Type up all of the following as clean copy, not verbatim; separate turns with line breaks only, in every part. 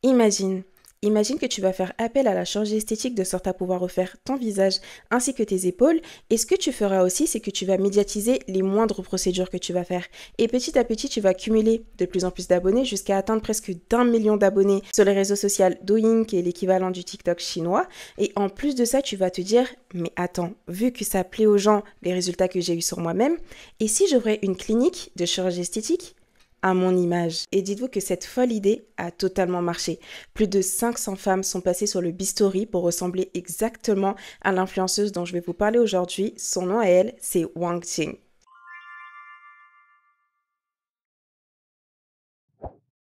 Imagine, imagine que tu vas faire appel à la chirurgie esthétique de sorte à pouvoir refaire ton visage ainsi que tes épaules. Et ce que tu feras aussi, c'est que tu vas médiatiser les moindres procédures que tu vas faire. Et petit à petit, tu vas cumuler de plus en plus d'abonnés jusqu'à atteindre presque d'1 million d'abonnés sur les réseaux sociaux Douyin, qui est l'équivalent du TikTok chinois. Et en plus de ça, tu vas te dire, mais attends, vu que ça plaît aux gens, les résultats que j'ai eus sur moi-même, et si j'ouvrais une clinique de chirurgie esthétique à mon image. Et dites-vous que cette folle idée a totalement marché. Plus de 500 femmes sont passées sur le Bistouri pour ressembler exactement à l'influenceuse dont je vais vous parler aujourd'hui. Son nom à elle, c'est Wang Jing.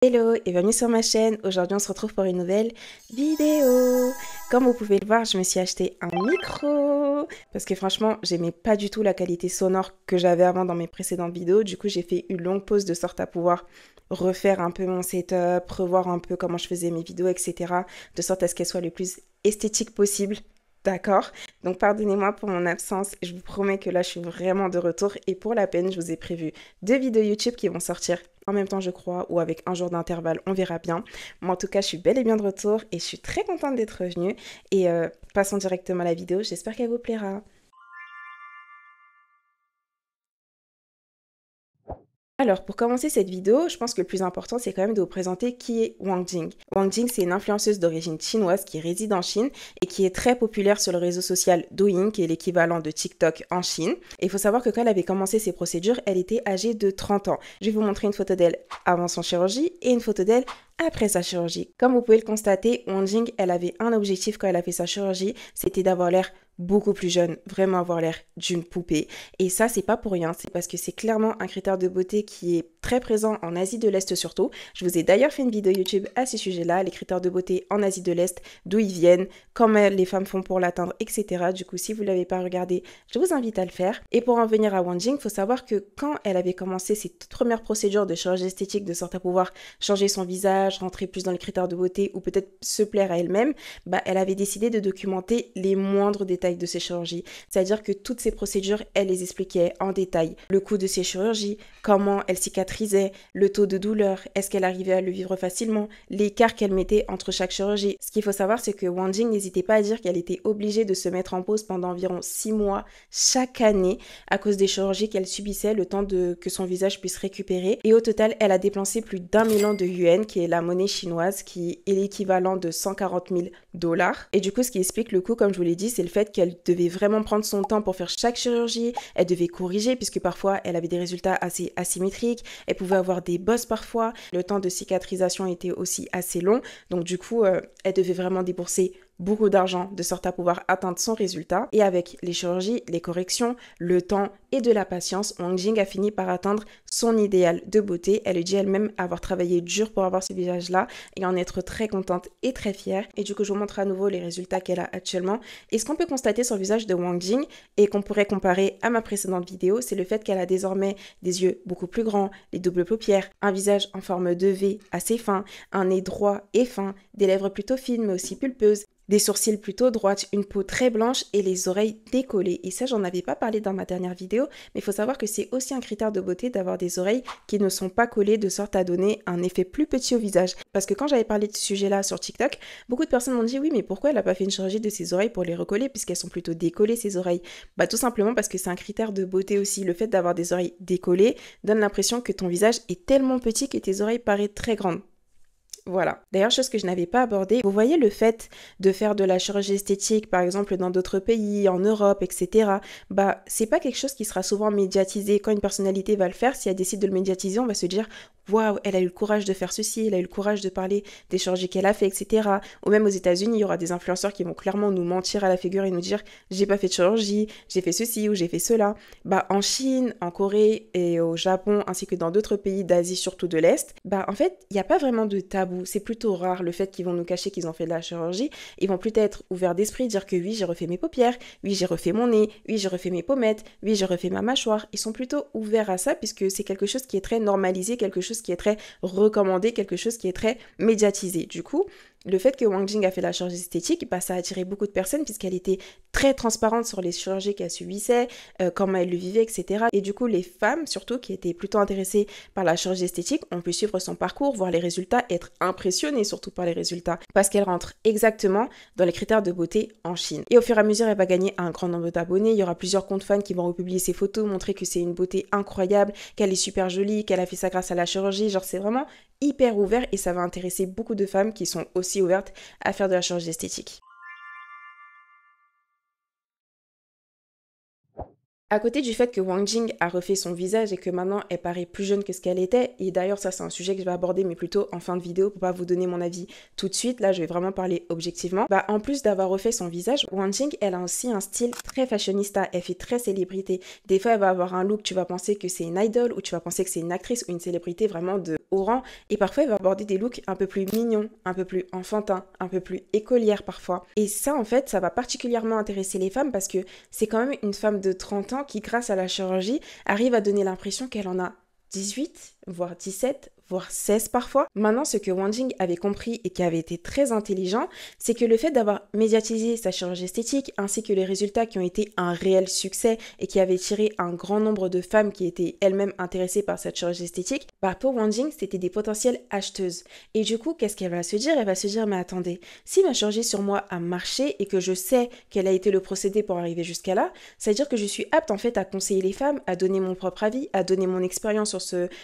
Hello et bienvenue sur ma chaîne. Aujourd'hui on se retrouve pour une nouvelle vidéo. Comme vous pouvez le voir, je me suis acheté un micro parce que franchement j'aimais pas du tout la qualité sonore que j'avais avant dans mes précédentes vidéos. Du coup j'ai fait une longue pause de sorte à pouvoir refaire un peu mon setup, revoir un peu comment je faisais mes vidéos, etc. De sorte à ce qu'elles soient le plus esthétiques possible. D'accord? Donc pardonnez-moi pour mon absence, je vous promets que là je suis vraiment de retour et pour la peine je vous ai prévu 2 vidéos YouTube qui vont sortir en même temps je crois ou avec un jour d'intervalle, on verra bien. Moi en tout cas je suis bel et bien de retour et je suis très contente d'être revenue et passons directement à la vidéo, j'espère qu'elle vous plaira. Alors, pour commencer cette vidéo, je pense que le plus important, c'est quand même de vous présenter qui est Wang Jing. Wang Jing, c'est une influenceuse d'origine chinoise qui réside en Chine et qui est très populaire sur le réseau social Douyin, qui est l'équivalent de TikTok en Chine. Et il faut savoir que quand elle avait commencé ses procédures, elle était âgée de 30 ans. Je vais vous montrer une photo d'elle avant son chirurgie et une photo d'elle après sa chirurgie. Comme vous pouvez le constater, Wang Jing, elle avait un objectif quand elle a fait sa chirurgie, c'était d'avoir l'air beaucoup plus jeune, vraiment avoir l'air d'une poupée. Et ça, c'est pas pour rien, c'est parce que c'est clairement un critère de beauté qui est très présent en Asie de l'Est surtout. Je vous ai d'ailleurs fait une vidéo YouTube à ce sujet-là, les critères de beauté en Asie de l'Est, d'où ils viennent, comment les femmes font pour l'atteindre, etc. Du coup, si vous ne l'avez pas regardé, je vous invite à le faire. Et pour en venir à Wang Jing, il faut savoir que quand elle avait commencé ses toutes premières procédures de chirurgie esthétique de sorte à pouvoir changer son visage, rentrer plus dans les critères de beauté ou peut-être se plaire à elle-même, elle avait décidé de documenter les moindres détails de ses chirurgies. C'est-à-dire que toutes ces procédures, elle les expliquait en détail. Le coût de ses chirurgies, comment elle cicatrisait, le taux de douleur, est-ce qu'elle arrivait à le vivre facilement, l'écart qu'elle mettait entre chaque chirurgie. Ce qu'il faut savoir, c'est que Wang Jing n'hésitait pas à dire qu'elle était obligée de se mettre en pause pendant environ 6 mois chaque année à cause des chirurgies qu'elle subissait, le temps que son visage puisse récupérer. Et au total, elle a dépensé plus d'1 million de yuan, qui est la monnaie chinoise, qui est l'équivalent de 140 000 dollars. Et du coup, ce qui explique le coût, comme je vous l'ai dit, c'est le fait qu'elle devait vraiment prendre son temps pour faire chaque chirurgie, elle devait corriger puisque parfois elle avait des résultats assez asymétriques, elle pouvait avoir des bosses parfois, le temps de cicatrisation était aussi assez long, donc du coup elle devait vraiment débourser beaucoup d'argent de sorte à pouvoir atteindre son résultat. Et avec les chirurgies, les corrections, le temps et de la patience, Wang Jing a fini par atteindre son idéal de beauté. Elle dit elle-même avoir travaillé dur pour avoir ce visage-là et en être très contente et très fière. Et du coup, je vous montre à nouveau les résultats qu'elle a actuellement. Et ce qu'on peut constater sur le visage de Wang Jing et qu'on pourrait comparer à ma précédente vidéo, c'est le fait qu'elle a désormais des yeux beaucoup plus grands, les doubles paupières, un visage en forme de V assez fin, un nez droit et fin, des lèvres plutôt fines mais aussi pulpeuses, des sourcils plutôt droits, une peau très blanche et les oreilles décollées. Et ça, j'en avais pas parlé dans ma dernière vidéo, mais il faut savoir que c'est aussi un critère de beauté d'avoir des oreilles qui ne sont pas collées de sorte à donner un effet plus petit au visage. Parce que quand j'avais parlé de ce sujet-là sur TikTok, beaucoup de personnes m'ont dit oui, mais pourquoi elle n'a pas fait une chirurgie de ses oreilles pour les recoller puisqu'elles sont plutôt décollées ses oreilles? Tout simplement parce que c'est un critère de beauté aussi. Le fait d'avoir des oreilles décollées donne l'impression que ton visage est tellement petit que tes oreilles paraissent très grandes. Voilà. D'ailleurs, chose que je n'avais pas abordée, vous voyez le fait de faire de la chirurgie esthétique, par exemple dans d'autres pays, en Europe, etc. C'est pas quelque chose qui sera souvent médiatisé. Quand une personnalité va le faire, si elle décide de le médiatiser, on va se dire waouh, elle a eu le courage de faire ceci, elle a eu le courage de parler des chirurgies qu'elle a fait, etc. Ou même aux États-Unis, il y aura des influenceurs qui vont clairement nous mentir à la figure et nous dire j'ai pas fait de chirurgie, j'ai fait ceci ou j'ai fait cela. En Chine, en Corée et au Japon, ainsi que dans d'autres pays d'Asie, surtout de l'Est, en fait, il n'y a pas vraiment de tabou. C'est plutôt rare le fait qu'ils vont nous cacher qu'ils ont fait de la chirurgie. Ils vont plutôt être ouverts d'esprit, dire que oui, j'ai refait mes paupières, oui, j'ai refait mon nez, oui, j'ai refait mes pommettes, oui, j'ai refait ma mâchoire. Ils sont plutôt ouverts à ça puisque c'est quelque chose qui est très normalisé, quelque chose qui est très recommandé, quelque chose qui est très médiatisé. Du coup, le fait que Wang Jing a fait la chirurgie esthétique, bah, ça a attiré beaucoup de personnes puisqu'elle était très transparente sur les chirurgies qu'elle subissait, comment elle le vivait, etc. Et du coup, les femmes, surtout, qui étaient plutôt intéressées par la chirurgie esthétique, ont pu suivre son parcours, voir les résultats, être impressionnées surtout par les résultats, parce qu'elle rentre exactement dans les critères de beauté en Chine. Et au fur et à mesure, elle va gagner un grand nombre d'abonnés, il y aura plusieurs comptes fans qui vont republier ses photos, montrer que c'est une beauté incroyable, qu'elle est super jolie, qu'elle a fait ça grâce à la chirurgie, genre c'est vraiment hyper ouvert et ça va intéresser beaucoup de femmes qui sont aussi ouvertes à faire de la chirurgie esthétique. À côté du fait que Wang Jing a refait son visage et que maintenant elle paraît plus jeune que ce qu'elle était, et d'ailleurs ça c'est un sujet que je vais aborder mais plutôt en fin de vidéo pour pas vous donner mon avis tout de suite, là je vais vraiment parler objectivement, bah en plus d'avoir refait son visage, Wang Jing elle a aussi un style très fashionista, elle fait très célébrité, des fois elle va avoir un look, tu vas penser que c'est une idol ou tu vas penser que c'est une actrice ou une célébrité vraiment de haut rang, et parfois elle va aborder des looks un peu plus mignons, un peu plus enfantins, un peu plus écolières parfois, et ça en fait ça va particulièrement intéresser les femmes parce que c'est quand même une femme de 30 ans qui, grâce à la chirurgie, arrive à donner l'impression qu'elle en a 18, voire 17, voire 16 parfois. Maintenant, ce que Wang Jing avait compris et qui avait été très intelligent, c'est que le fait d'avoir médiatisé sa chirurgie esthétique, ainsi que les résultats qui ont été un réel succès et qui avaient tiré un grand nombre de femmes qui étaient elles-mêmes intéressées par cette chirurgie esthétique, bah pour Wang Jing, c'était des potentielles acheteuses. Et du coup, qu'est-ce qu'elle va se dire? Elle va se dire, mais attendez, si ma chirurgie sur moi a marché et que je sais quel a été le procédé pour arriver jusqu'à là, ça veut dire que je suis apte en fait à conseiller les femmes, à donner mon propre avis, à donner mon expérience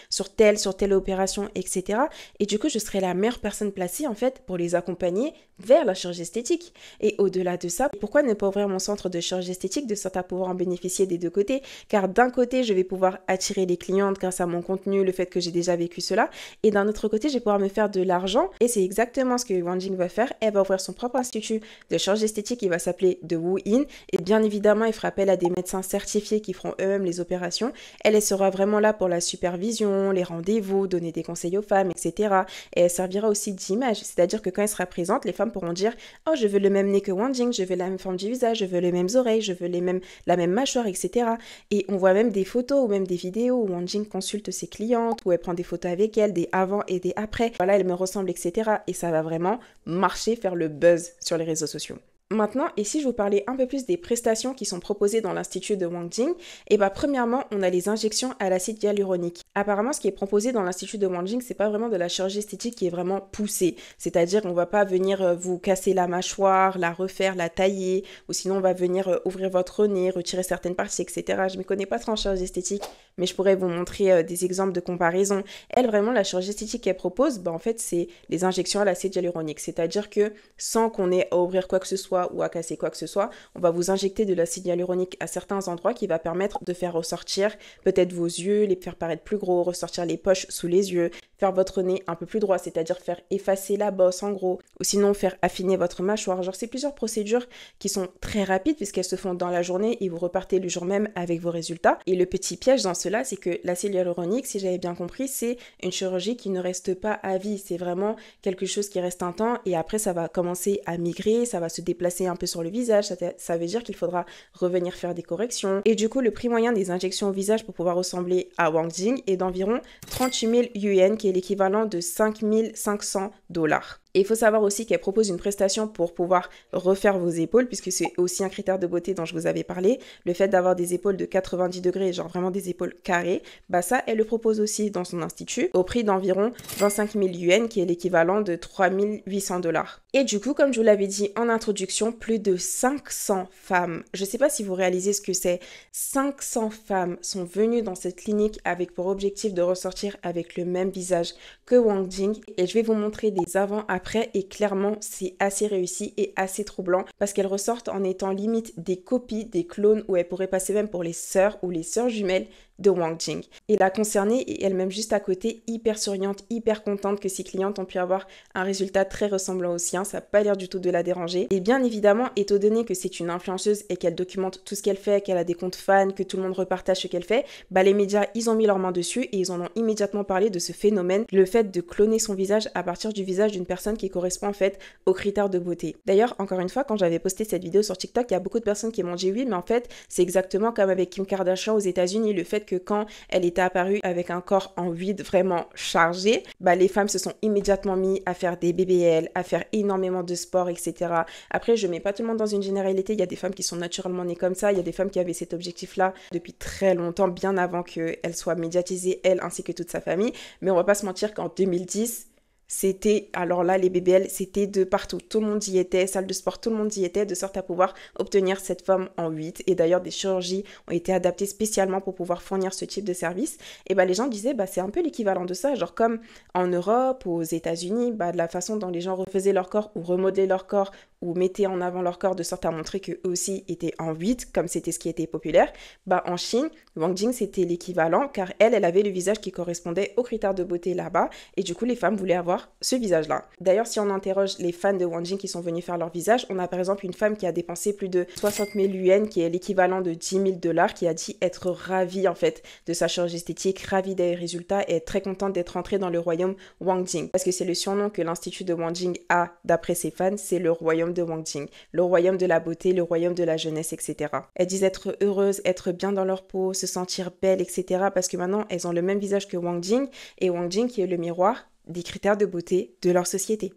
sur telle opération, etc. Et du coup, je serai la meilleure personne placée en fait pour les accompagner vers la chirurgie esthétique. Et au-delà de ça, pourquoi ne pas ouvrir mon centre de chirurgie esthétique de sorte à pouvoir en bénéficier des deux côtés? Car d'un côté, je vais pouvoir attirer les clientes grâce à mon contenu, le fait que j'ai déjà vécu cela, et d'un autre côté, je vais pouvoir me faire de l'argent. Et c'est exactement ce que Wang Jing va faire. Elle va ouvrir son propre institut de chirurgie esthétique qui va s'appeler The Wu In. Et bien évidemment, il fera appel à des médecins certifiés qui feront eux-mêmes les opérations. Elle sera vraiment là pour la supervision, les rendez-vous, donner des conseils aux femmes, etc. Et elle servira aussi d'image, c'est-à-dire que quand elle sera présente, les femmes pourront dire « Oh, je veux le même nez que Wang Jing, je veux la même forme du visage, je veux les mêmes oreilles, je veux la même mâchoire, etc. » Et on voit même des photos ou même des vidéos où Wang Jing consulte ses clientes, où elle prend des photos avec elles, des avant et des après. Voilà, elle me ressemble, etc. Et ça va vraiment marcher, faire le buzz sur les réseaux sociaux. Maintenant, et si je vous parlais un peu plus des prestations qui sont proposées dans l'institut de Wang Jing, et bah premièrement, on a les injections à l'acide hyaluronique. Apparemment, ce qui est proposé dans l'institut de Wang Jing, c'est pas vraiment de la chirurgie esthétique qui est vraiment poussée. C'est-à-dire, on va pas venir vous casser la mâchoire, la refaire, la tailler, ou sinon on va venir ouvrir votre nez, retirer certaines parties, etc. Je me connais pas trop en chirurgie esthétique, mais je pourrais vous montrer des exemples de comparaison. Elle, vraiment, la chirurgie esthétique qu'elle propose, bah en fait, c'est les injections à l'acide hyaluronique. C'est-à-dire que sans qu'on ait à ouvrir quoi que ce soit ou à casser quoi que ce soit, on va vous injecter de l'acide hyaluronique à certains endroits qui va permettre de faire ressortir peut-être vos yeux, les faire paraître plus gros, ressortir les poches sous les yeux, faire votre nez un peu plus droit, c'est-à-dire faire effacer la bosse en gros, ou sinon faire affiner votre mâchoire. Genre c'est plusieurs procédures qui sont très rapides puisqu'elles se font dans la journée et vous repartez le jour même avec vos résultats. Et le petit piège dans cela, c'est que l'acide hyaluronique, si j'avais bien compris, c'est une chirurgie qui ne reste pas à vie, c'est vraiment quelque chose qui reste un temps et après ça va commencer à migrer, ça va se déplacer un peu sur le visage, ça veut dire qu'il faudra revenir faire des corrections. Et du coup, le prix moyen des injections au visage pour pouvoir ressembler à Wang Jing est d'environ 38 000 yuan, qui est l'équivalent de 5 500 $. Et il faut savoir aussi qu'elle propose une prestation pour pouvoir refaire vos épaules, puisque c'est aussi un critère de beauté dont je vous avais parlé. Le fait d'avoir des épaules de 90 degrés, genre vraiment des épaules carrées, bah ça, elle le propose aussi dans son institut, au prix d'environ 25 000 yuan, qui est l'équivalent de 3 800 $. Et du coup, comme je vous l'avais dit en introduction, plus de 500 femmes, je ne sais pas si vous réalisez ce que c'est, 500 femmes sont venues dans cette clinique avec pour objectif de ressortir avec le même visage que Wang Jing. Et je vais vous montrer des avant-après et clairement c'est assez réussi et assez troublant parce qu'elles ressortent en étant limite des copies, des clones, où elles pourraient passer même pour les sœurs ou les sœurs jumelles de Wang Jing. Et la concernée est elle-même juste à côté, hyper souriante, hyper contente que ses clientes ont pu avoir un résultat très ressemblant au sien, ça n'a pas l'air du tout de la déranger. Et bien évidemment, étant donné que c'est une influenceuse et qu'elle documente tout ce qu'elle fait, qu'elle a des comptes fans, que tout le monde repartage ce qu'elle fait, bah les médias, ils ont mis leurs mains dessus et ils en ont immédiatement parlé de ce phénomène, le fait de cloner son visage à partir du visage d'une personne qui correspond en fait aux critères de beauté. D'ailleurs, encore une fois, quand j'avais posté cette vidéo sur TikTok, il y a beaucoup de personnes qui m'ont dit oui, mais en fait, c'est exactement comme avec Kim Kardashian aux États-Unis, le fait fait que quand elle était apparue avec un corps en vide vraiment chargé, bah, les femmes se sont immédiatement mis à faire des BBL, à faire énormément de sport, etc. Après, je mets pas tout le monde dans une généralité, il y a des femmes qui sont naturellement nées comme ça, il y a des femmes qui avaient cet objectif-là depuis très longtemps, bien avant qu'elle soit médiatisée, elle ainsi que toute sa famille, mais on va pas se mentir qu'en 2010, c'était, alors là, les BBL, c'était de partout. Tout le monde y était, salle de sport, tout le monde y était, de sorte à pouvoir obtenir cette forme en 8. Et d'ailleurs, des chirurgies ont été adaptées spécialement pour pouvoir fournir ce type de service. Et bah, les gens disaient, bah, c'est un peu l'équivalent de ça. Genre comme en Europe, aux États-Unis, bah, de la façon dont les gens refaisaient leur corps ou remodelaient leur corps ou mettaient en avant leur corps de sorte à montrer qu'eux aussi étaient en 8, comme c'était ce qui était populaire, bah, en Chine, Wang Jing, c'était l'équivalent, car elle avait le visage qui correspondait aux critères de beauté là-bas. Et du coup, les femmes voulaient avoir ce visage-là. D'ailleurs, si on interroge les fans de Wang Jing qui sont venus faire leur visage, on a par exemple une femme qui a dépensé plus de 60 000 yuan, qui est l'équivalent de 10 000 $, qui a dit être ravie en fait de sa chirurgie esthétique, ravie des résultats et être très contente d'être entrée dans le royaume Wang Jing. Parce que c'est le surnom que l'institut de Wang Jing a d'après ses fans, c'est le royaume de Wang Jing, le royaume de la beauté, le royaume de la jeunesse, etc. Elles disent être heureuses, être bien dans leur peau, se sentir belles, etc. Parce que maintenant, elles ont le même visage que Wang Jing, et Wang Jing qui est le miroir des critères de beauté de leur société.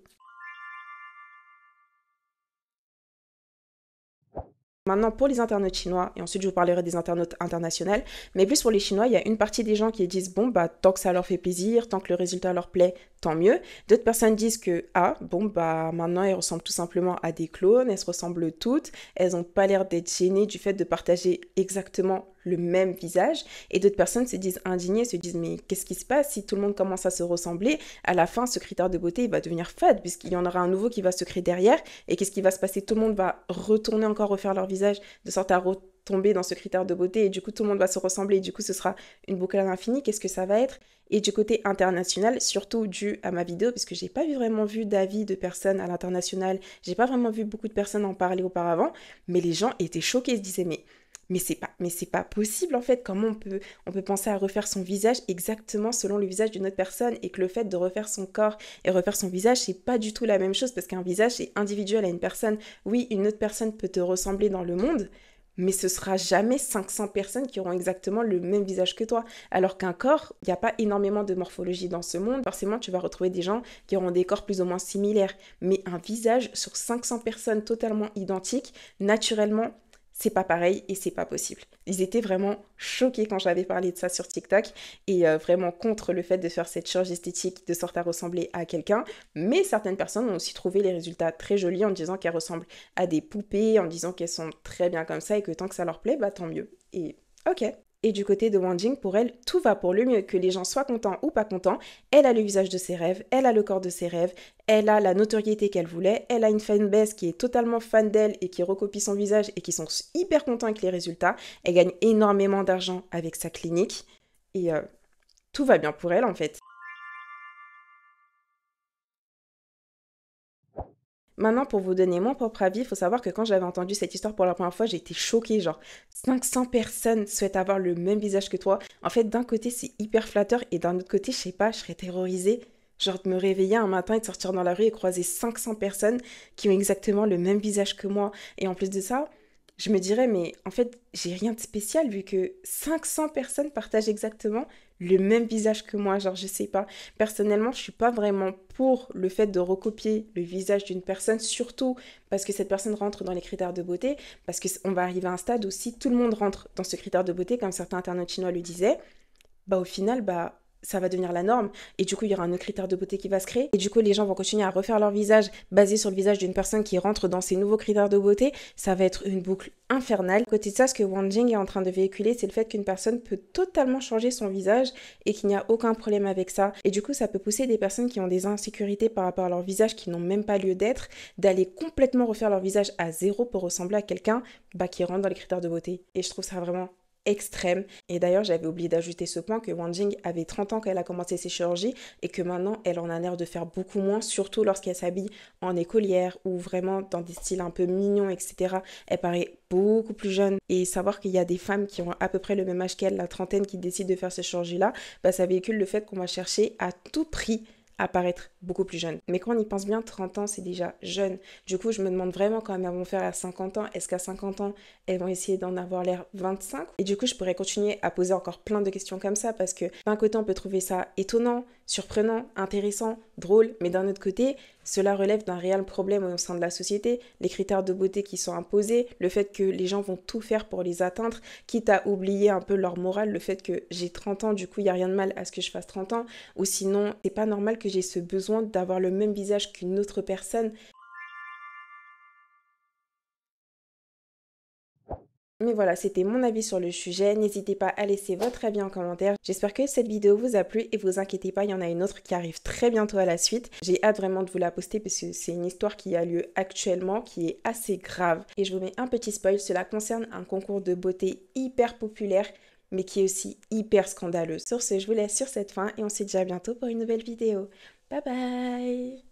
Maintenant, pour les internautes chinois, et ensuite je vous parlerai des internautes internationaux, mais plus pour les Chinois, il y a une partie des gens qui disent, bon, bah, tant que ça leur fait plaisir, tant que le résultat leur plaît, tant mieux. D'autres personnes disent que, ah, bon, bah, maintenant, elles ressemblent tout simplement à des clones, elles se ressemblent toutes, elles n'ont pas l'air d'être gênées du fait de partager exactement le même visage. Et d'autres personnes se disent indignées, se disent, mais qu'est-ce qui se passe si tout le monde commence à se ressembler? À la fin, ce critère de beauté, il va devenir fade, puisqu'il y en aura un nouveau qui va se créer derrière. Et qu'est-ce qui va se passer? Tout le monde va retourner encore refaire leur visage de sorte à retomber dans ce critère de beauté et du coup tout le monde va se ressembler et du coup ce sera une boucle à l'infini. Qu'est-ce que ça va être? Et du côté international, surtout dû à ma vidéo, puisque j'ai pas vraiment vu d'avis de personnes à l'international, j'ai pas vraiment vu beaucoup de personnes en parler auparavant, mais les gens étaient choqués, ils se disaient mais c'est pas possible en fait, comment on peut penser à refaire son visage exactement selon le visage d'une autre personne, et que le fait de refaire son corps et refaire son visage, c'est pas du tout la même chose, parce qu'un visage est individuel à une personne. Oui, une autre personne peut te ressembler dans le monde, mais ce sera jamais 500 personnes qui auront exactement le même visage que toi. Alors qu'un corps, il n'y a pas énormément de morphologie dans ce monde. Forcément, tu vas retrouver des gens qui auront des corps plus ou moins similaires. Mais un visage sur 500 personnes totalement identiques, naturellement, c'est pas pareil et c'est pas possible. Ils étaient vraiment choqués quand j'avais parlé de ça sur TikTok et vraiment contre le fait de faire cette chirurgie esthétique de sorte à ressembler à quelqu'un. Mais certaines personnes ont aussi trouvé les résultats très jolis en disant qu'elles ressemblent à des poupées, en disant qu'elles sont très bien comme ça et que tant que ça leur plaît, bah tant mieux. Et ok. Et du côté de Wang Jing, pour elle, tout va pour le mieux, que les gens soient contents ou pas contents. Elle a le visage de ses rêves, elle a le corps de ses rêves, elle a la notoriété qu'elle voulait, elle a une fanbase qui est totalement fan d'elle et qui recopie son visage et qui sont hyper contents avec les résultats. Elle gagne énormément d'argent avec sa clinique et tout va bien pour elle en fait. Maintenant, pour vous donner mon propre avis, il faut savoir que quand j'avais entendu cette histoire pour la première fois, j'ai été choquée. Genre, 500 personnes souhaitent avoir le même visage que toi. En fait, d'un côté, c'est hyper flatteur et d'un autre côté, je sais pas, je serais terrorisée. Genre, de me réveiller un matin et de sortir dans la rue et croiser 500 personnes qui ont exactement le même visage que moi. Et en plus de ça, je me dirais, mais en fait, j'ai rien de spécial vu que 500 personnes partagent exactement le même visage que moi. Genre, je sais pas. Personnellement, je suis pas vraiment pour le fait de recopier le visage d'une personne, surtout parce que cette personne rentre dans les critères de beauté, parce qu'on va arriver à un stade où si tout le monde rentre dans ce critère de beauté, comme certains internautes chinois le disaient, bah au final, bah ça va devenir la norme et du coup il y aura un autre critère de beauté qui va se créer et du coup les gens vont continuer à refaire leur visage basé sur le visage d'une personne qui rentre dans ces nouveaux critères de beauté. Ça va être une boucle infernale. À côté de ça, ce que Wang Jing est en train de véhiculer, c'est le fait qu'une personne peut totalement changer son visage et qu'il n'y a aucun problème avec ça, et du coup ça peut pousser des personnes qui ont des insécurités par rapport à leur visage qui n'ont même pas lieu d'être, d'aller complètement refaire leur visage à zéro pour ressembler à quelqu'un qui rentre dans les critères de beauté. Et je trouve ça vraiment extrême. Et d'ailleurs, j'avais oublié d'ajouter ce point que Wang Jing avait 30 ans quand elle a commencé ses chirurgies et que maintenant, elle en a l'air de faire beaucoup moins, surtout lorsqu'elle s'habille en écolière ou vraiment dans des styles un peu mignons, etc. Elle paraît beaucoup plus jeune. Et savoir qu'il y a des femmes qui ont à peu près le même âge qu'elle, la trentaine, qui décident de faire ces chirurgies-là, ça véhicule le fait qu'on va chercher à tout prix à paraître beaucoup plus jeune. Mais quand on y pense bien, 30 ans, c'est déjà jeune. Du coup, je me demande vraiment quand elles vont faire à 50 ans, est-ce qu'à 50 ans, elles vont essayer d'en avoir l'air 25? Et du coup, je pourrais continuer à poser encore plein de questions comme ça parce que d'un côté, on peut trouver ça étonnant, surprenant, intéressant, drôle, mais d'un autre côté, cela relève d'un réel problème au sein de la société, les critères de beauté qui sont imposés, le fait que les gens vont tout faire pour les atteindre, quitte à oublier un peu leur morale, le fait que j'ai 30 ans, du coup, il n'y a rien de mal à ce que je fasse 30 ans, ou sinon, c'est pas normal que j'ai ce besoin d'avoir le même visage qu'une autre personne. Mais voilà, c'était mon avis sur le sujet. N'hésitez pas à laisser votre avis en commentaire. J'espère que cette vidéo vous a plu et vous inquiétez pas, il y en a une autre qui arrive très bientôt à la suite. J'ai hâte vraiment de vous la poster parce que c'est une histoire qui a lieu actuellement, qui est assez grave. Et je vous mets un petit spoil, cela concerne un concours de beauté hyper populaire, mais qui est aussi hyper scandaleux. Sur ce, je vous laisse sur cette fin et on se dit à bientôt pour une nouvelle vidéo. Bye bye!